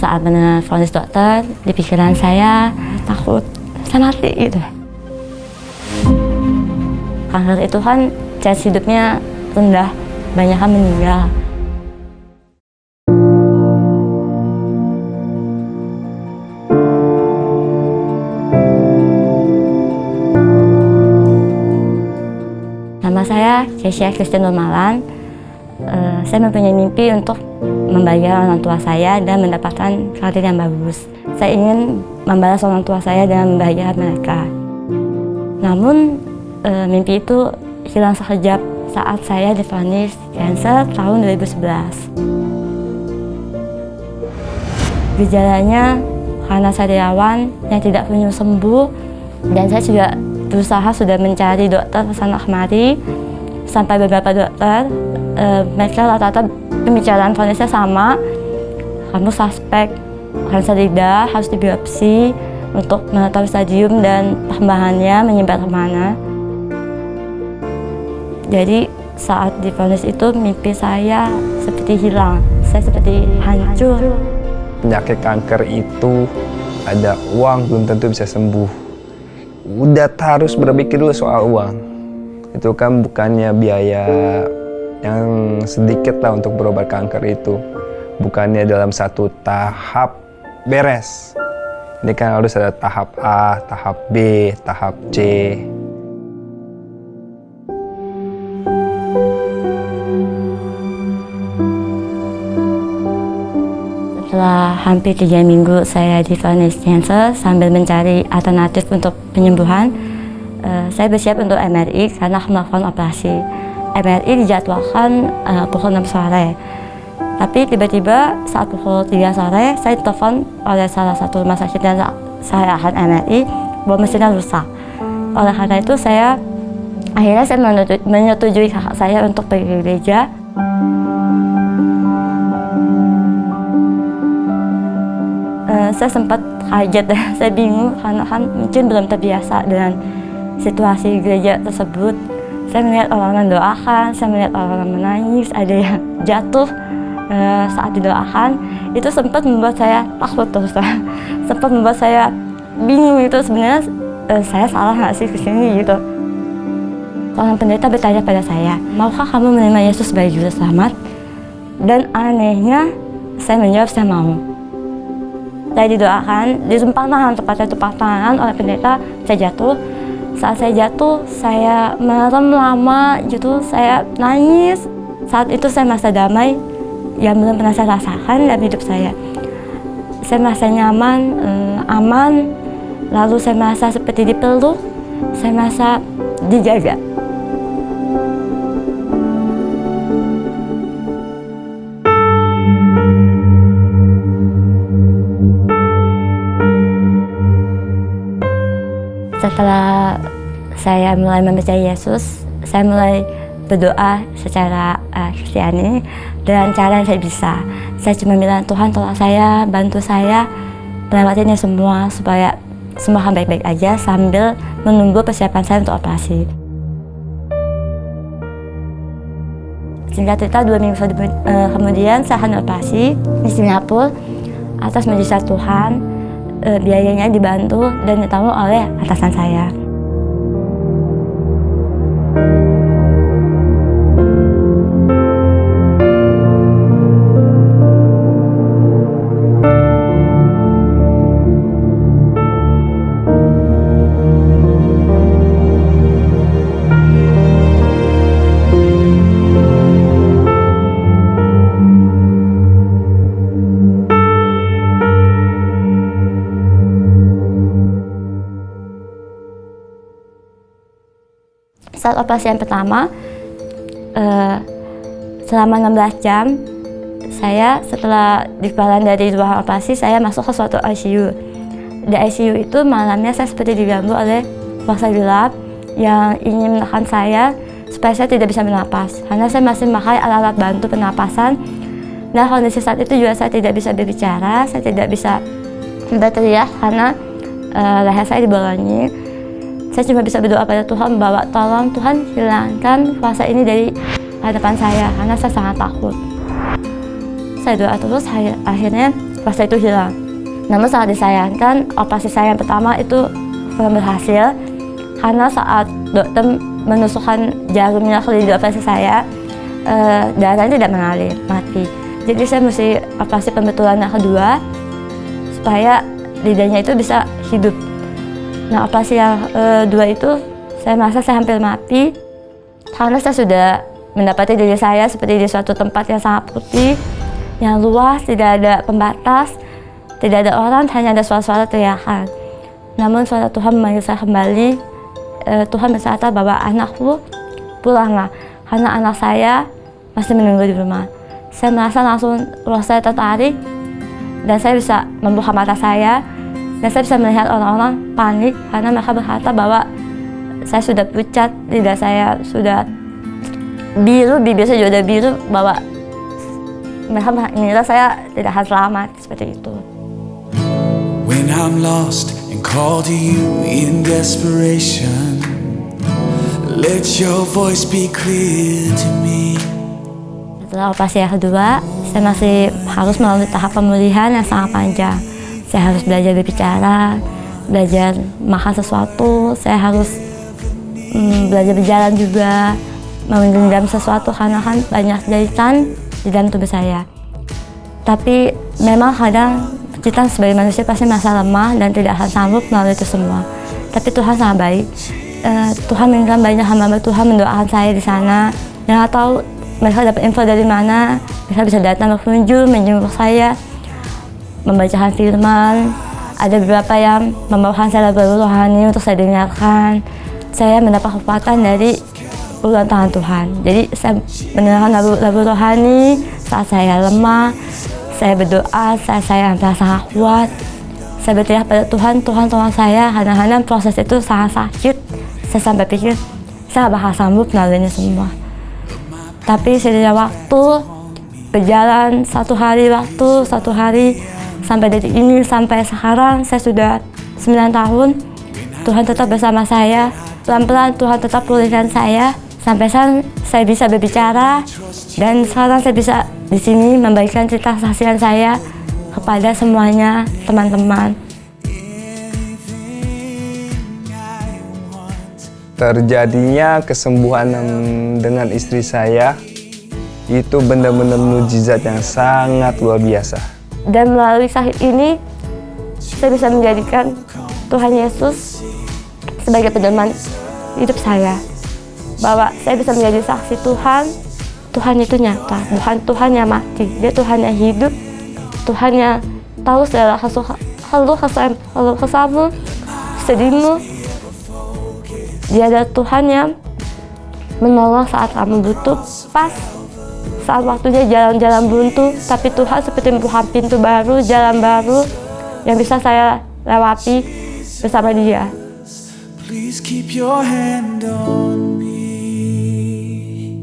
Saat mendengar vonis dokter, di pikiran saya takut saya mati gitu. Kanker itu kan chance hidupnya rendah, banyak kan meninggal. Nama saya Kesia Christine Nurmalan. Saya mempunyai mimpi untuk membahagiakan orang tua saya dan mendapatkan karir yang bagus. Saya ingin membalas orang tua saya dengan membahagiakan mereka. Namun mimpi itu hilang sekejap saat saya divonis kanker tahun 2011. Gejalanya karena sariawan yang tidak kunjung sembuh, dan saya juga berusaha sudah mencari dokter kesana kemari sampai beberapa dokter. Mereka rata-rata pembicaraan vonisnya sama, kamu suspek kanker lidah, harus dibiopsi untuk mengetahui stadium dan perkembangannya menyebar kemana. Jadi saat divonis itu mimpi saya seperti hilang, saya seperti hancur. Penyakit kanker itu ada uang belum tentu bisa sembuh. Udah harus berpikir dulu soal uang. Itu kan bukannya biaya yang sedikit lah untuk berobat kanker itu. Bukannya dalam satu tahap beres. Ini kan harus ada tahap A, tahap B, tahap C. Setelah hampir 3 minggu saya divonis kanker sambil mencari alternatif untuk penyembuhan, saya bersiap untuk MRI karena melakukan operasi. MRI dijadwalkan pukul 6 sore. Tapi tiba-tiba saat pukul 3 sore, saya ditelepon oleh salah satu rumah sakit yang saya akan MRI bahwa mesinnya rusak. Oleh karena itu akhirnya saya menyetujui kakak saya untuk pergi ke gereja. Saya sempat kaget, saya bingung karena kan mungkin belum terbiasa dengan situasi gereja tersebut. Saya melihat orang-orang mendoakan, saya melihat orang-orang menangis, ada yang jatuh saat didoakan. Itu sempat membuat saya takut terus, sempat membuat saya bingung itu sebenarnya saya salah nggak sih kesini gitu. Orang pendeta bertanya pada saya, maukah kamu menerima Yesus sebagai juru selamat? Dan anehnya saya menjawab saya mau. Saya didoakan, ditumpang tangan, tepatnya tumpang tangan oleh pendeta, saya jatuh. Saat saya jatuh, saya merem lama gitu, saya nangis. Saat itu saya merasa damai yang belum pernah saya rasakan dalam hidup saya. Saya merasa nyaman, aman, lalu saya merasa seperti dipeluk, saya merasa dijaga. Setelah saya mulai mempercayai Yesus, saya mulai berdoa secara Kristiani dengan cara yang saya bisa. Saya cuma bilang, Tuhan tolong saya, bantu saya melewatinya semua supaya semua akan baik-baik aja sambil menunggu persiapan saya untuk operasi. Singkat cerita, 2 minggu kemudian saya akan operasi di Singapura atas mujizat Tuhan. Biayanya dibantu dan ditanggung oleh atasan saya. Saat operasi yang pertama, selama 16 jam, saya setelah dikeluarkan dari ruang operasi, saya masuk ke suatu ICU. Di ICU itu malamnya saya seperti diganggu oleh kuasa gelap yang ingin menekan saya supaya saya tidak bisa bernapas. Karena saya masih memakai alat-alat bantu pernapasan. Nah, kondisi saat itu juga saya tidak bisa berbicara, saya tidak bisa berteriak karena leher saya dibolongi. Saya cuma bisa berdoa pada Tuhan bahwa tolong Tuhan hilangkan kuasa ini dari hadapan saya karena saya sangat takut. Saya doa terus, akhirnya rasa itu hilang. Namun sangat disayangkan, operasi saya yang pertama itu kurang berhasil karena saat dokter menusukkan jarumnya ke lidi operasi saya, darahnya tidak mengalir, mati. Jadi saya mesti operasi pembetulan yang kedua supaya lidahnya itu bisa hidup. Nah, operasi yang kedua itu saya merasa saya hampir mati karena saya sudah mendapati diri saya seperti di suatu tempat yang sangat putih, yang luas, tidak ada pembatas, tidak ada orang, hanya ada suara-suara teriakan. Namun suara Tuhan memanggil saya kembali. Tuhan berkata bahwa anakku, pulanglah, karena anak saya masih menunggu di rumah. Saya merasa langsung roh saya tertarik dan saya bisa membuka mata saya dan saya bisa melihat orang-orang panik karena mereka berkata bahwa saya sudah pucat, lidah saya sudah biru, bibir saya juga biru, bahwa mereka mengira saya tidak akan selamat, seperti itu. When I'm lost and call to you in desperation, let your voice be clear to me. Setelah operasi yang kedua, saya masih harus melalui tahap pemulihan yang sangat panjang. Saya harus belajar berbicara, belajar makan sesuatu, saya harus belajar berjalan juga, menggenggam sesuatu karena kan banyak jahitan di dalam tubuh saya. Tapi memang kadang kita sebagai manusia pasti merasa lemah dan tidak akan sanggup melalui itu semua. Tapi Tuhan sangat baik. Tuhan mengirimkan banyak hamba Tuhan mendoakan saya di sana. Yang tahu mereka dapat info dari mana, mereka bisa datang berkunjung, menjenguk saya, membacakan firman. Ada beberapa yang membawakan saya lagu rohani untuk saya dengarkan. Saya mendapat kekuatan dari uluran tangan Tuhan. Jadi saya mendengarkan lagu rohani saat saya lemah. Saya berdoa, saya sangat kuat. Saya berteriak pada Tuhan, Tuhan tolong saya. Kadang-kadang proses itu sangat sakit. Saya sampai pikir, saya bakal sanggup melaluinya semua. Tapi seiring waktu, berjalan satu hari, sampai detik ini, sampai sekarang, saya sudah 9 tahun. Tuhan tetap bersama saya. Pelan-pelan Tuhan tetap pulihkan saya. Sampai saya bisa berbicara. Dan sekarang saya bisa di sini membagikan cerita kesaksian saya kepada semuanya, teman-teman. Terjadinya kesembuhan dengan istri saya itu benar-benar mukjizat yang sangat luar biasa. Dan melalui sakit ini, saya bisa menjadikan Tuhan Yesus sebagai pedoman hidup saya. Bahwa saya bisa menjadi saksi Tuhan. Tuhan itu nyata, bukan Tuhan yang mati. Dia Tuhan yang hidup, Tuhan yang tahu segala keluh kesahmu, sedihmu. Dia adalah Tuhan yang menolong saat kamu butuh, pas saat waktunya jalan-jalan buntu. Tapi Tuhan seperti membuka pintu baru, jalan baru yang bisa saya lewati bersama Dia. Please keep your hand on me.